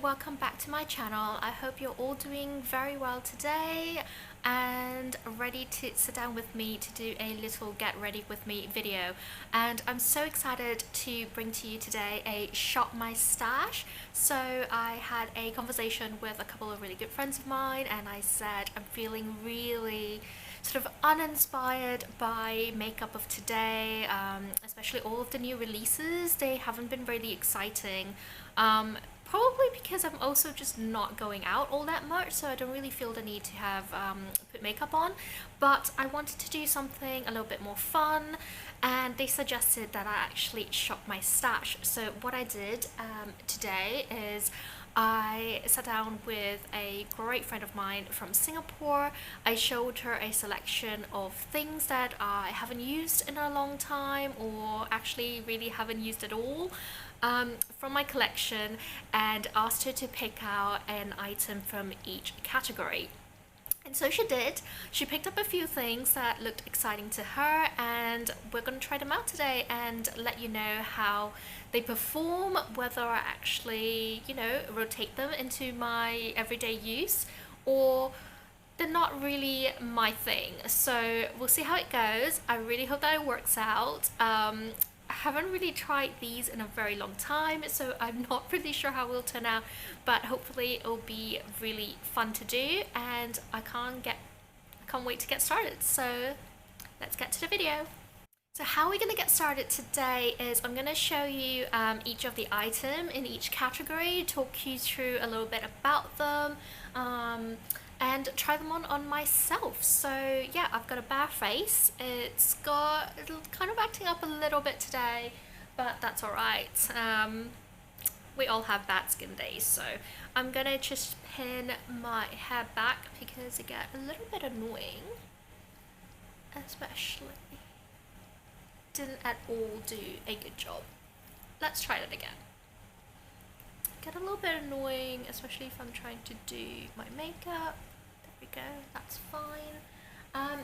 welcome back to my channel. I hope you're all doing very well today and ready to sit down with me to do a little get ready with me video. And I'm so excited to bring to you today a shop my stash. So I had a conversation with a couple of really good friends of mine and I said I'm feeling really sort of uninspired by makeup of today, especially all of the new releases. They haven't been really exciting. Probably because I'm also just not going out all that much, so I don't really feel the need to have put makeup on. But I wanted to do something a little bit more fun, and they suggested that I actually shop my stash. So what I did today is I sat down with a great friend of mine from Singapore. I showed her a selection of things that I haven't used in a long time, or actually really haven't used at all, from my collection, and asked her to pick out an item from each category. And so she did. She picked up a few things that looked exciting to her, and we're going to try them out today and let you know how they perform, whether I actually, rotate them into my everyday use, or they're not really my thing. So we'll see how it goes. I really hope that it works out. I haven't really tried these in a very long time, so I'm not really sure how it will turn out, but hopefully it'll be really fun to do, and I can't wait to get started. So let's get to the video. So how we're going to get started today is I'm going to show you each of the item in each category, talk you through a little bit about them, and try them on myself. So yeah, I've got a bare face. It's kind of acting up a little bit today, but that's alright. We all have bad skin days, so I'm gonna just pin my hair back because it gets a little bit annoying, especially didn't at all do a good job. Let's try that again. Get a little bit annoying, especially if I'm trying to do my makeup. There we go, that's fine.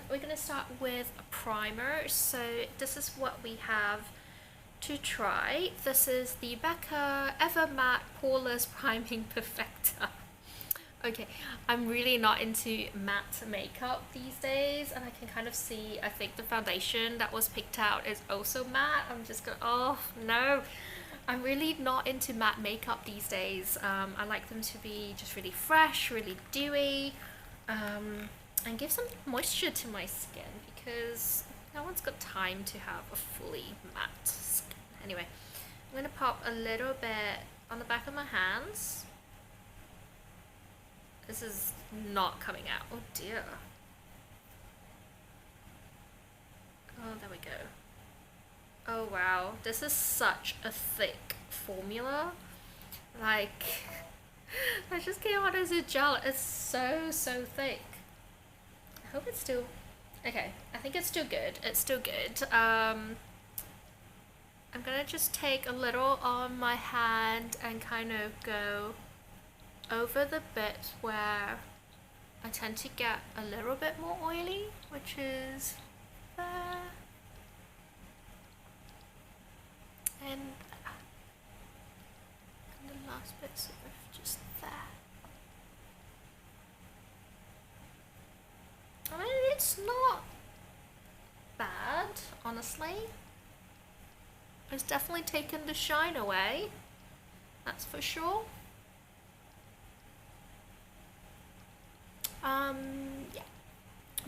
We're going to start with a primer. So this is what we have to try. This is the Becca Ever Matte Poreless Priming Perfector. Okay, I'm really not into matte makeup these days, and I can kind of see, I think the foundation that was picked out is also matte. I'm just gonna, oh no. I'm really not into matte makeup these days. I like them to be just really fresh, really dewy, and give some moisture to my skin because no one's got time to have a fully matte skin. Anyway, I'm going to pop a little bit on the back of my hands. This is not coming out. Oh dear. Oh, there we go. Oh wow, this is such a thick formula. Like, I just came out as a gel. It's so thick. I hope it's still okay. I think it's still good. It's still good. I'm gonna just take a little on my hand and kind of go over the bit where I tend to get a little bit more oily, which is there. And the last bit sort of just there. I mean, it's not bad, honestly. It's definitely taken the shine away, that's for sure. Yeah,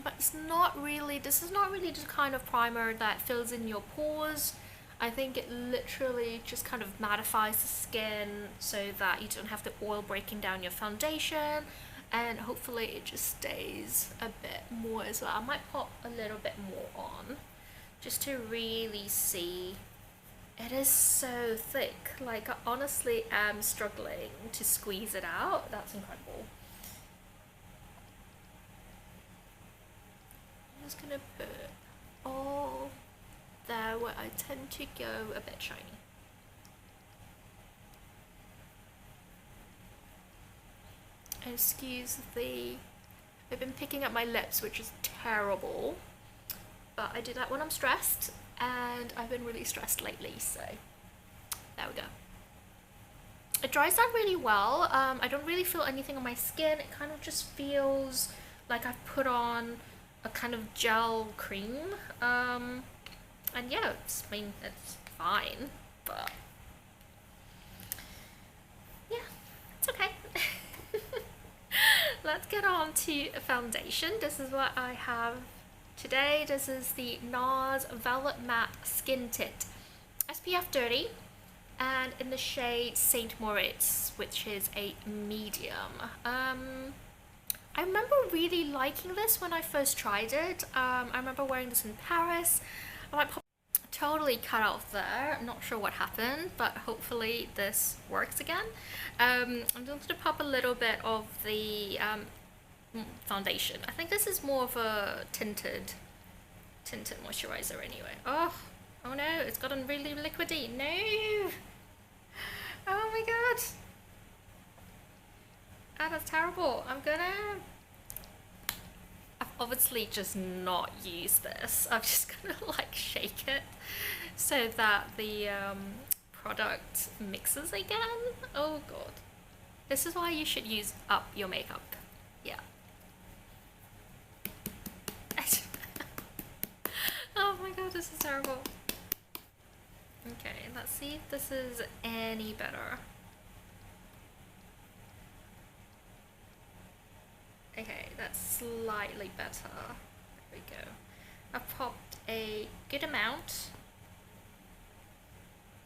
but it's not really, this is not really the kind of primer that fills in your pores. I think it literally just kind of mattifies the skin so that you don't have the oil breaking down your foundation, and hopefully it just stays a bit more as well. I might pop a little bit more on just to really see. It is so thick, like I honestly am struggling to squeeze it out. That's incredible. I'm just gonna put all there where I tend to go a bit shiny. Excuse I've been picking up my lips, which is terrible, but I do that when I'm stressed, and I've been really stressed lately, so there we go. It dries out really well. I don't really feel anything on my skin. It kind of just feels like I've put on a kind of gel cream. And yeah, I mean, it's fine, but yeah, it's okay. Let's get on to foundation. This is what I have today. This is the NARS Valet Matte Skin Tint, SPF 30, and in the shade Saint Moritz, which is a medium. I remember really liking this when I first tried it. I remember wearing this in Paris. I might totally cut off there. I'm not sure what happened, but hopefully this works again. I'm just going to pop a little bit of the foundation. I think this is more of a tinted moisturizer anyway. Oh no, it's gotten really liquidy. No! Oh my god! Oh, that's terrible. I've obviously just not used this. I'm just gonna like shake it so that the product mixes again. Oh god. This is why you should use up your makeup. Yeah. Oh my god, this is terrible. Okay, let's see if this is any better. Okay, that's slightly better. There we go. I've popped a good amount.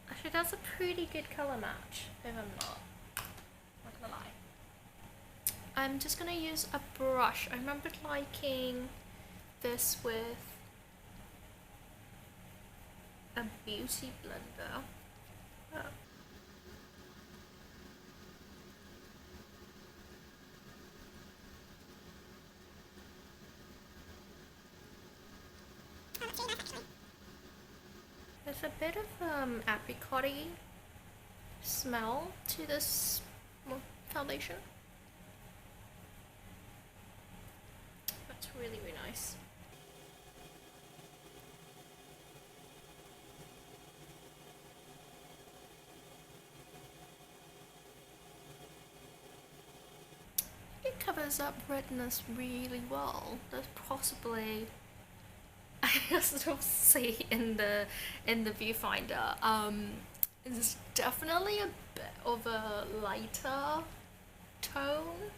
Actually, that's a pretty good color match, if I'm not gonna lie. I'm just gonna use a brush. I remembered liking this with a beauty blender. Oh. There's a bit of apricot-y smell to this foundation. That's really, really nice. It covers up redness really well. There's possibly, I sort of see in the viewfinder, it's definitely a bit of a lighter tone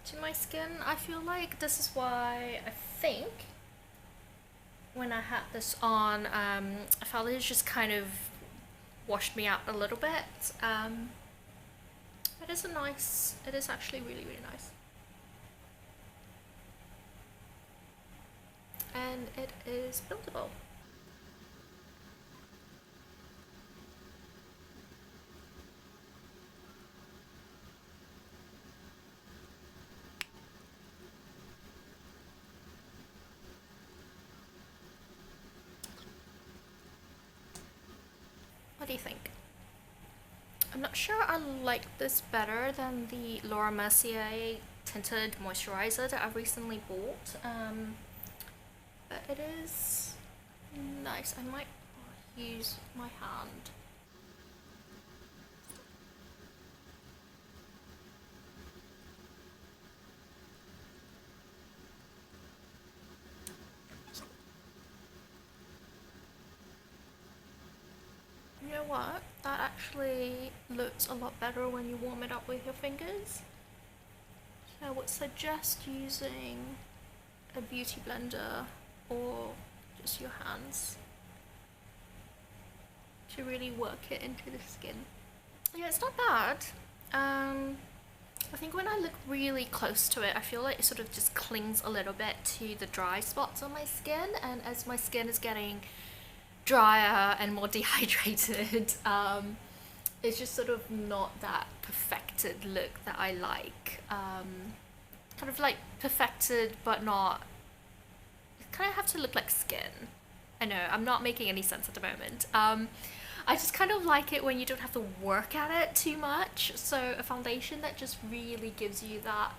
to my skin. I feel like this is why I think when I had this on, I felt it just kind of washed me out a little bit. It is actually really, really nice. And it is buildable. What do you think? I'm not sure I like this better than the Laura Mercier tinted moisturizer that I recently bought. But it is nice. I might use my hand. You know what? That actually looks a lot better when you warm it up with your fingers. So I would suggest using a beauty blender or just your hands to really work it into the skin. Yeah, it's not bad. I think when I look really close to it, I feel like it sort of just clings a little bit to the dry spots on my skin, and as my skin is getting drier and more dehydrated, it's just sort of not that perfected look that I like. Kind of like perfected but not, kind of have to look like skin. I know, I'm not making any sense at the moment. I just kind of like it when you don't have to work at it too much. So a foundation that just really gives you that,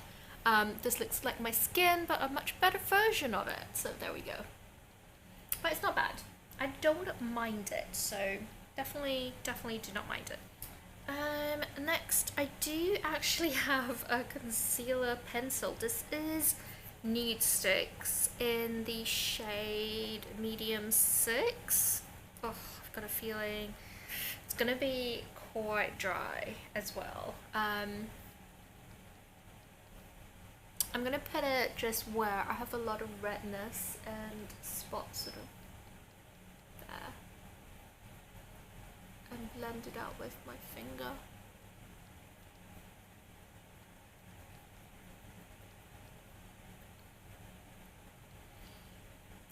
this looks like my skin but a much better version of it. So there we go. But it's not bad. I don't mind it, so definitely do not mind it. Next, I do actually have a concealer pencil. This is Nudestix in the shade medium 6. Oh, I've got a feeling it's gonna be quite dry as well. I'm gonna put it just where I have a lot of redness and spots sort of there, and blend it out with my finger.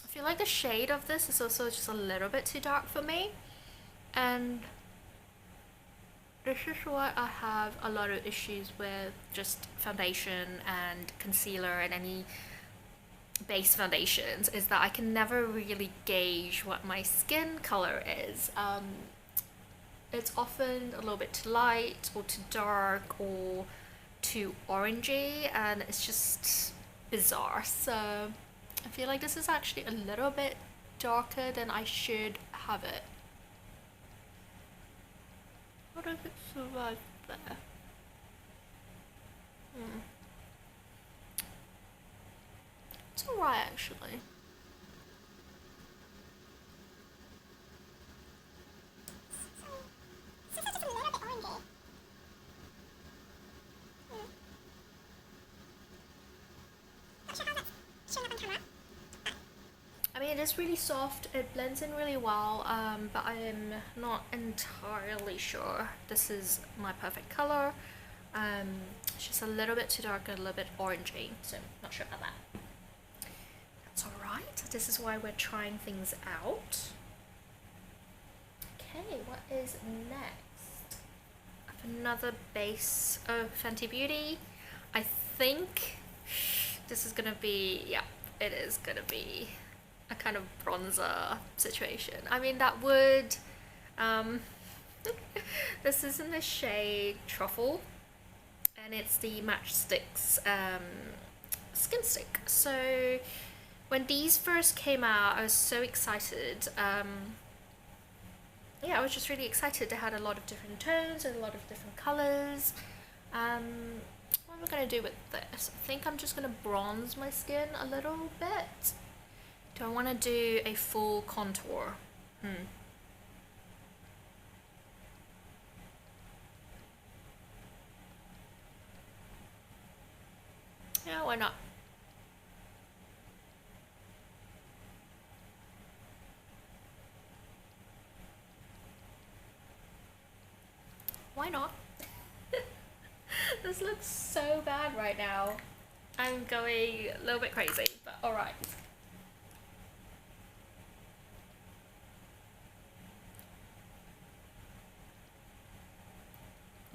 I feel like the shade of this is also just a little bit too dark for me, and this is why I have a lot of issues with just foundation and concealer and any base foundations, is that I can never really gauge what my skin color is. It's often a little bit too light or too dark or too orangey, and it's just bizarre. So I feel like this is actually a little bit darker than I should have it. What if it survived there? It's alright actually. I mean, it is really soft, it blends in really well, but I am not entirely sure this is my perfect color. It's just a little bit too dark and a little bit orangey, so not sure about that. That's alright, this is why we're trying things out. Okay, what is next? I have another base of Fenty Beauty. I think this is gonna be, yeah, it is gonna be a kind of bronzer situation. I mean, that would, this is in the shade Truffle, and it's the Match Stix skin stick. So when these first came out, I was so excited. Yeah, I was just really excited. They had a lot of different tones and a lot of different colors. What am I gonna do with this? I think I'm just gonna bronze my skin a little bit. Do I want to do a full contour? Yeah, why not? Why not? This looks so bad right now. I'm going a little bit crazy, but alright.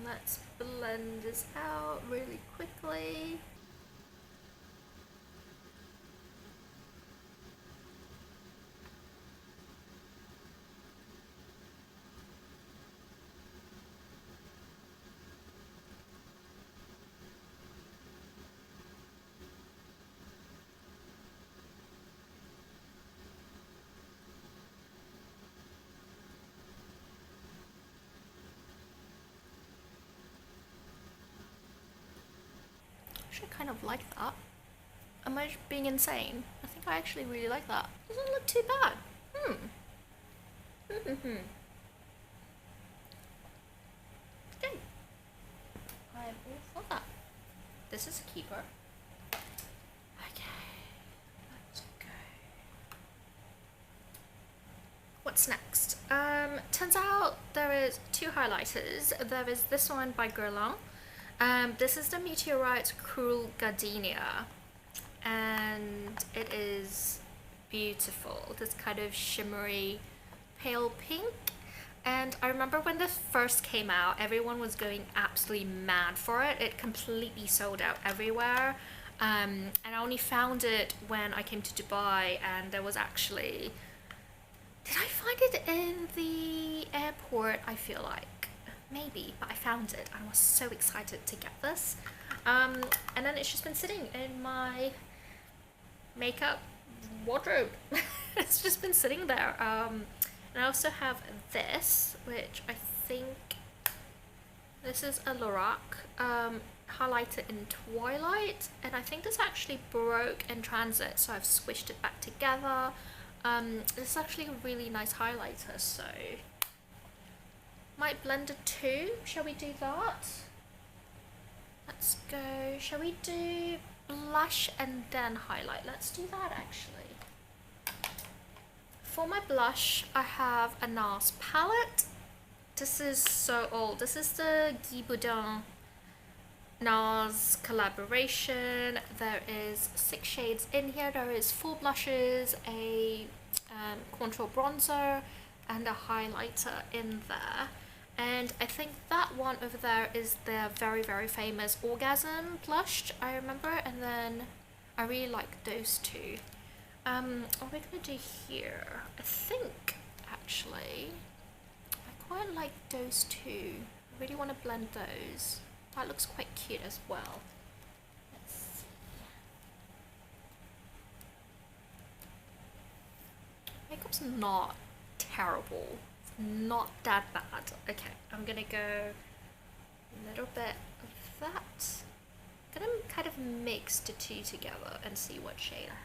Let's blend this out really quickly. I kind of like that. Am I just being insane? I think I actually really like that. Doesn't look too bad. Okay. I'm all for that. This is a keeper. Okay, let's go. What's next? Turns out there is two highlighters. There is this one by Guerlain. This is the Meteorites Cruel Gardenia, and it is beautiful. This kind of shimmery pale pink. And I remember when this first came out, everyone was going absolutely mad for it. It completely sold out everywhere. And I only found it when I came to Dubai, and there was actually... Did I find it in the airport? I feel like. Maybe, but I found it. I was so excited to get this. And then it's just been sitting in my makeup wardrobe. It's just been sitting there. And I also have this, which I think This is a Lorac highlighter in Twilight, and I think this actually broke in transit, so I've squished it back together. This is actually a really nice highlighter, so might blend the two. Shall we do that? Let's go. Shall we do blush and then highlight? Let's do that actually. For my blush, I have a NARS palette. This is so old. This is the Bourdain NARS collaboration. There is 6 shades in here. There is 4 blushes, a contour bronzer, and a highlighter in there. And I think that one over there is their very, very famous Orgasm blush, I remember. And then I really like those two. What are we gonna do here? I think actually I quite like those two. I really want to blend those. That looks quite cute as well. Let's see. Makeup's not terrible. It's not that bad. Okay, I'm gonna go a little bit of that. I'm gonna kind of mix the two together and see what shade I have.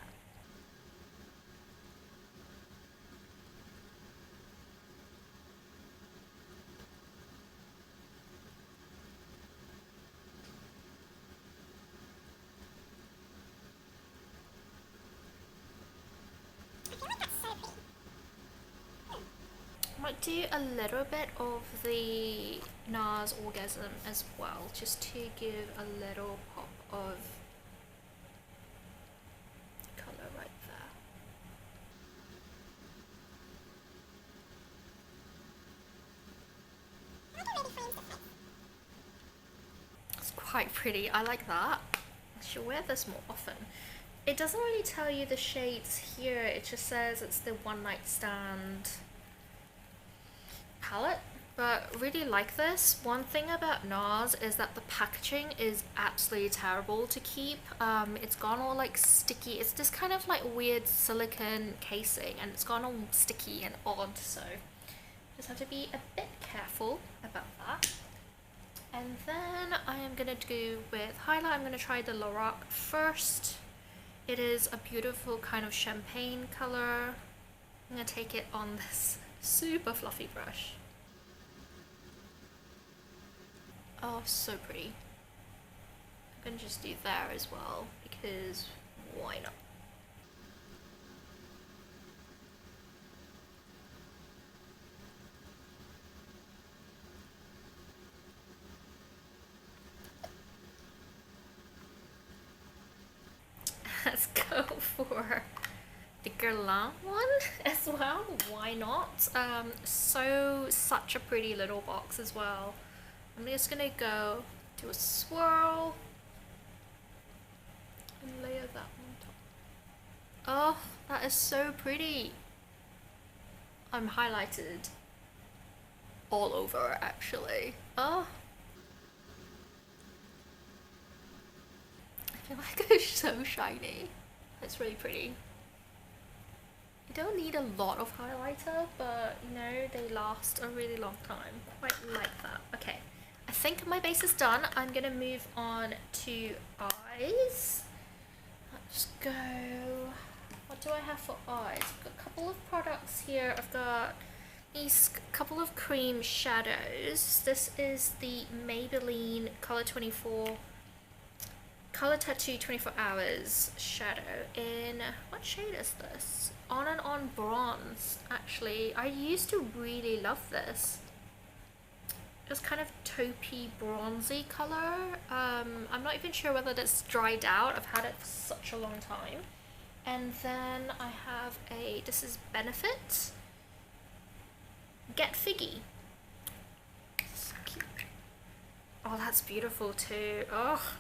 Might do a little bit of the NARS Orgasm as well, just to give a little pop of colour right there. It's quite pretty, I like that. I should wear this more often. It doesn't really tell you the shades here, it just says it's the One Night Stand palette, but really like this. One thing about NARS is that the packaging is absolutely terrible to keep. It's gone all like sticky. It's this kind of like weird silicone casing and it's gone all sticky and odd, so just have to be a bit careful about that. And then I am gonna do with highlight, I'm gonna try the Lorac first. It is a beautiful kind of champagne color. I'm gonna take it on this super fluffy brush. Oh, so pretty. I'm gonna just do there as well, because why not? Let's go for the Guerlain one as well, why not? Such a pretty little box as well. I'm just gonna go do a swirl and layer that on top. Oh, that is so pretty. I'm highlighted all over actually. Oh, I feel like it's so shiny. It's really pretty. You don't need a lot of highlighter, but you know, they last a really long time. Quite like that. Okay, I think my base is done. I'm gonna move on to eyes. Let's go. What do I have for eyes? I've got a couple of products here. I've got these couple of cream shadows. This is the Maybelline Color 24 Color Tattoo 24 Hours shadow in, what shade is this? On and On Bronze, actually. I used to really love this. It's kind of taupey bronzy color. I'm not even sure whether that's dried out. I've had it for such a long time. And then I have this is Benefit. Get Figgy. So cute. Oh, that's beautiful too. Oh.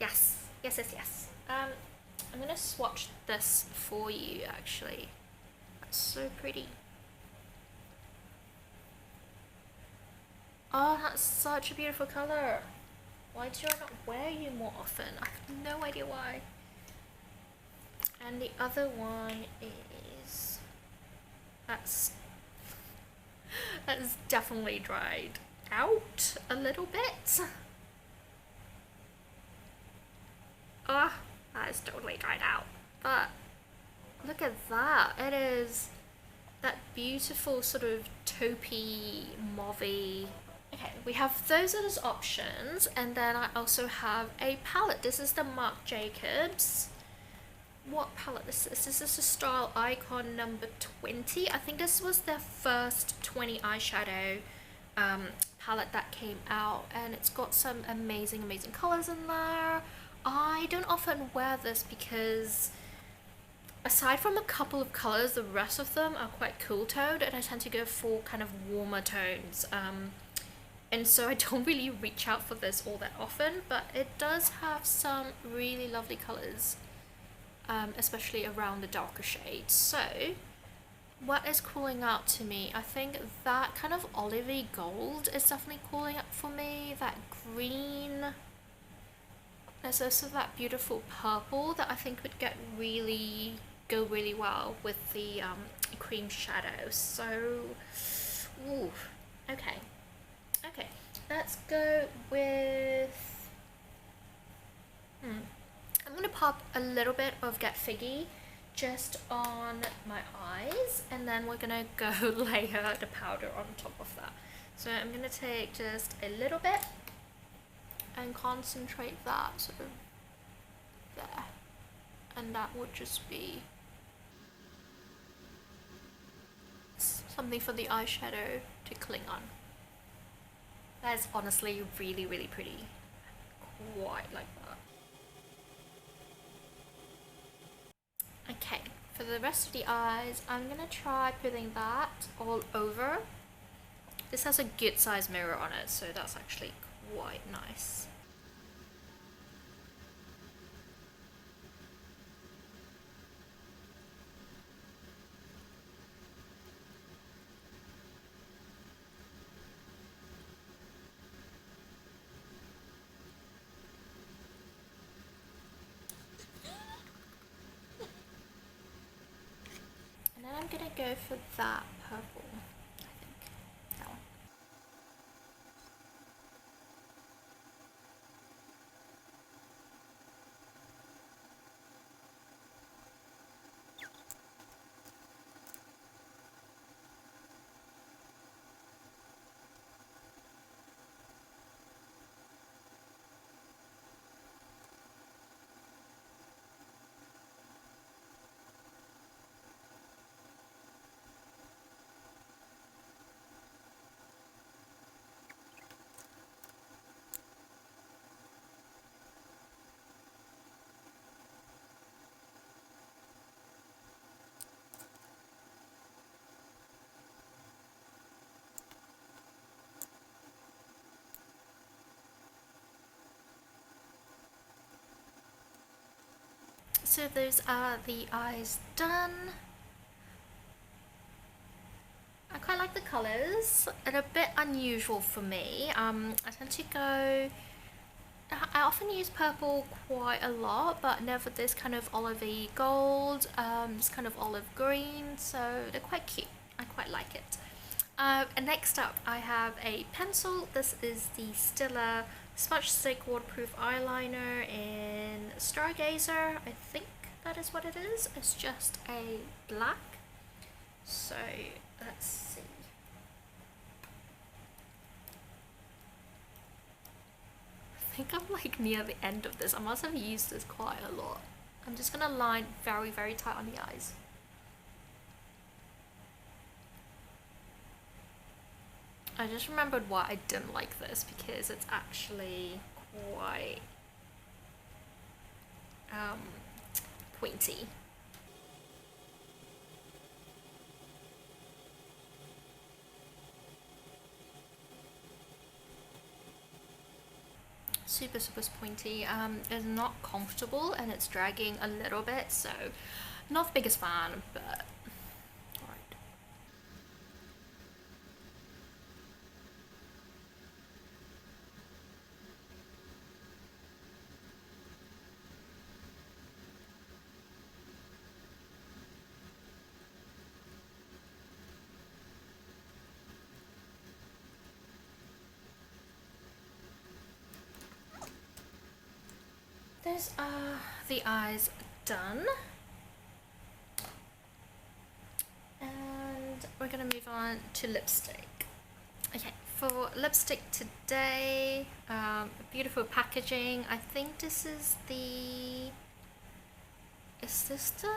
Yes, yes, yes, yes. I'm gonna swatch this for you actually. That's so pretty. Oh, that's such a beautiful color. Why do I not wear you more often? I have no idea why. And the other one that's definitely dried. out a little bit. Ah, that is totally dried out. But look at that. It is that beautiful sort of taupey, mauvey. Okay, we have those as options, and then I also have a palette. This is the Marc Jacobs. What palette is this? This is the Style Eyecon number 20. I think this was their first 20 eyeshadow palette that came out, and it's got some amazing colors in there. I don't often wear this because aside from a couple of colors, the rest of them are quite cool toned, and I tend to go for kind of warmer tones. And so I don't really reach out for this all that often, but it does have some really lovely colors, especially around the darker shades. So what is calling out to me? I think that kind of olivey gold is definitely calling up for me. That green. There's also that beautiful purple that I think would go really well with the cream shadow. So, ooh, okay, let's go with, I'm gonna pop a little bit of Get Figgy just on my eyes, and then we're gonna go layer the powder on top of that. So I'm gonna take just a little bit and concentrate that sort of there, and that would just be something for the eyeshadow to cling on. That is honestly really pretty. Quite like that. Okay, for the rest of the eyes, I'm gonna try putting that all over. This has a good size mirror on it, so that's actually quite nice. And then I'm gonna go for that purple, I think. That one. So those are the eyes done. I quite like the colours. They're a bit unusual for me. I tend to go, I often use purple quite a lot, but never this kind of olivey gold, this kind of olive green, so they're quite cute. I quite like it. And next up I have a pencil. This is the Stila Smudge Stick Waterproof Eyeliner in Stargazer. I think that is what it is. It's just a black. So let's see. I think I'm like near the end of this. I must have used this quite a lot. I'm just gonna line very tight on the eyes. I just remembered why I didn't like this, because it's actually quite pointy. Super pointy. It's not comfortable and it's dragging a little bit, so not the biggest fan, but alright. those are the eyes done. And we're gonna move on to lipstick. Okay, for lipstick today, beautiful packaging. I think this is the... Is this the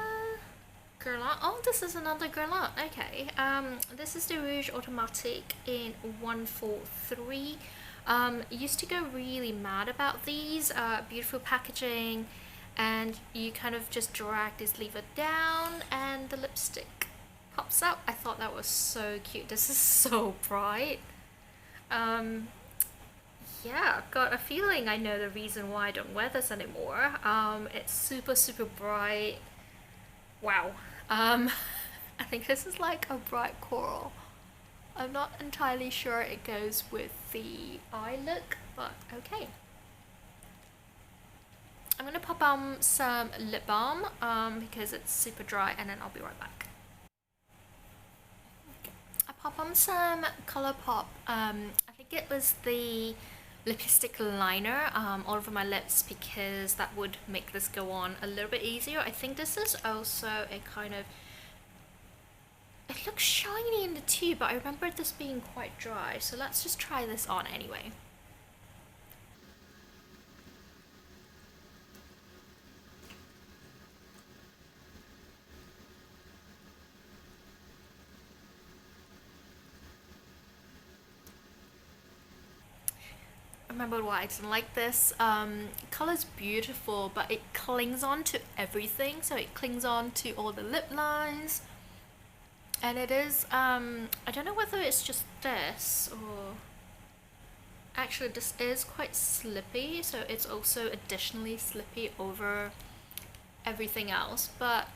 Guerlain? Oh, this is another Guerlain. Okay, this is the Rouge Automatique in 143. Used to go really mad about these. Beautiful packaging, and you kind of just drag this lever down and the lipstick pops out. I thought that was so cute. This is so bright. Yeah, got a feeling I know the reason why I don't wear this anymore. It's super, super bright. Wow. I think this is like a bright coral. I'm not entirely sure it goes with the eye look, but okay. I'm gonna pop on some lip balm because it's super dry, and then I'll be right back. I pop on some Colourpop. I think it was the lipstick liner all over my lips because that would make this go on a little bit easier. I think this is also a kind of... It looks shiny in the tube, but I remember this being quite dry, so let's just try this on anyway. Remember why I didn't like this. Color's beautiful, but it clings on to everything. So it clings on to all the lip lines, and it is I don't know whether it's just this or actually this is quite slippy, so it's also additionally slippy over everything else, but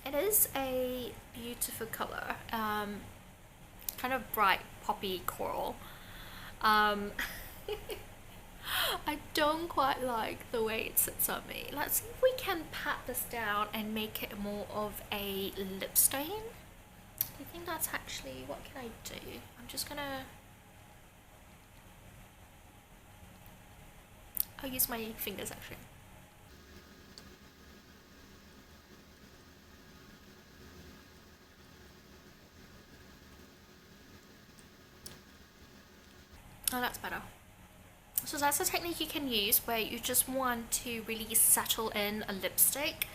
it is a beautiful color, kind of bright poppy coral. I don't quite like the way it sits on me. Let's see if we can pat this down and make it more of a lip stain. Do you think that's actually... what can I do? I'm just gonna... I'll use my fingers actually. Oh, that's better. So that's a technique you can use where you just want to really settle in a lipstick.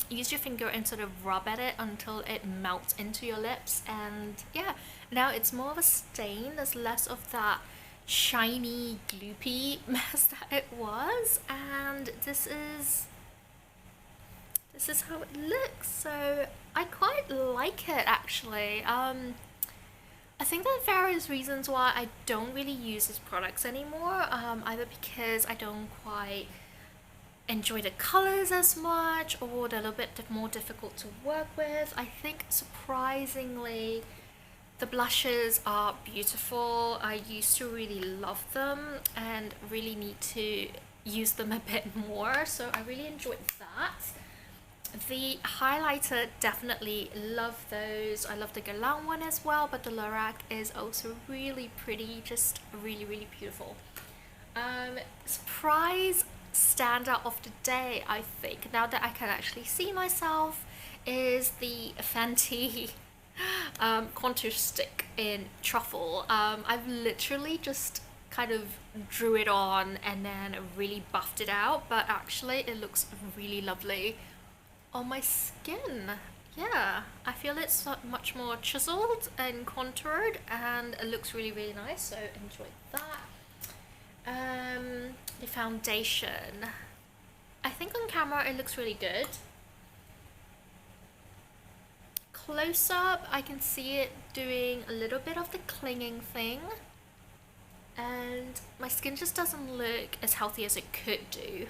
Use your finger and sort of rub at it until it melts into your lips, and yeah, now it's more of a stain. There's less of that shiny, gloopy mess that it was, and this is how it looks. So I quite like it actually. I think there are various reasons why I don't really use these products anymore, either because I don't quite enjoy the colors as much, or they're a little bit more difficult to work with. I think surprisingly the blushes are beautiful. I used to really love them and really need to use them a bit more, so I really enjoyed that. The highlighter, definitely love those. I love the Guerlain one as well, but the Lorac is also really pretty, just really, really beautiful. Surprise standout of the day, I think, now that I can actually see myself, is the Fenty contour stick in Truffle. I've literally just kind of drew it on and then really buffed it out, but actually it looks really lovely on my skin. Yeah, I feel it's much more chiseled and contoured, and it looks really, really nice, so enjoy that. The foundation, I think on camera it looks really good. Close up, I can see it doing a little bit of the clinging thing, and my skin just doesn't look as healthy as it could do,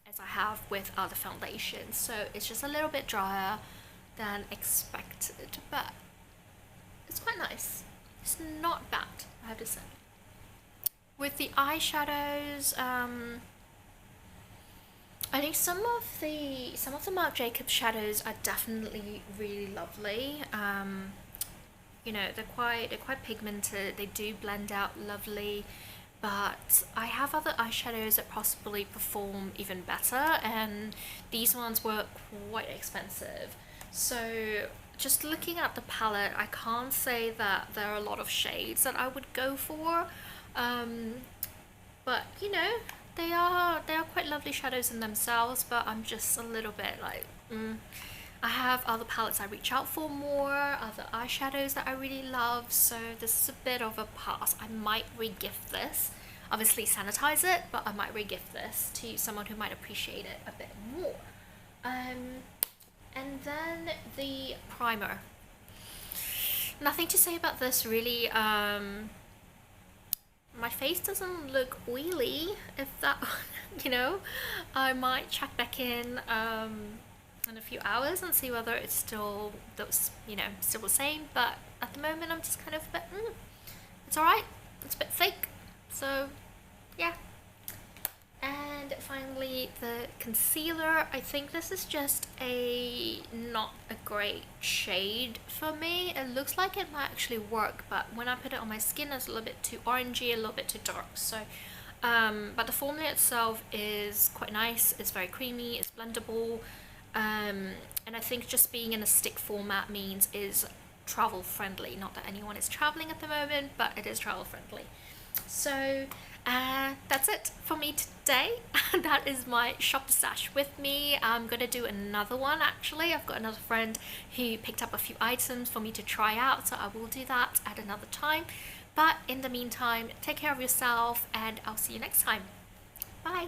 as I have with other foundations, so it's just a little bit drier than expected, but it's quite nice. It's not bad, I have to say. With the eyeshadows, I think some of the Marc Jacobs shadows are definitely really lovely. You know, they're quite pigmented. They do blend out lovely, but I have other eyeshadows that possibly perform even better, and these ones were quite expensive. So just looking at the palette, I can't say that there are a lot of shades that I would go for, but you know, they are quite lovely shadows in themselves, but I'm just a little bit like, I have other palettes I reach out for more, other eyeshadows that I really love, so this is a bit of a pass. I might re-gift this, obviously sanitize it, but I might re-gift this to someone who might appreciate it a bit more. And then the primer. Nothing to say about this really. My face doesn't look oily, if that, you know. I might check back in a few hours and see whether it's still still the same, but at the moment I'm just kind of a bit, it's alright, it's a bit fake, so yeah. And finally the concealer. I think this is just not a great shade for me. It looks like it might actually work, but when I put it on my skin it's a little bit too orangey, a little bit too dark, so but the formula itself is quite nice. It's very creamy, it's blendable, and I think just being in a stick format means is travel friendly. Not that anyone is traveling at the moment, but it is travel friendly. So that's it for me today. That is my shop stash with me. I'm gonna do another one actually. I've got another friend who picked up a few items for me to try out, so I will do that at another time. But in the meantime, take care of yourself and I'll see you next time. Bye.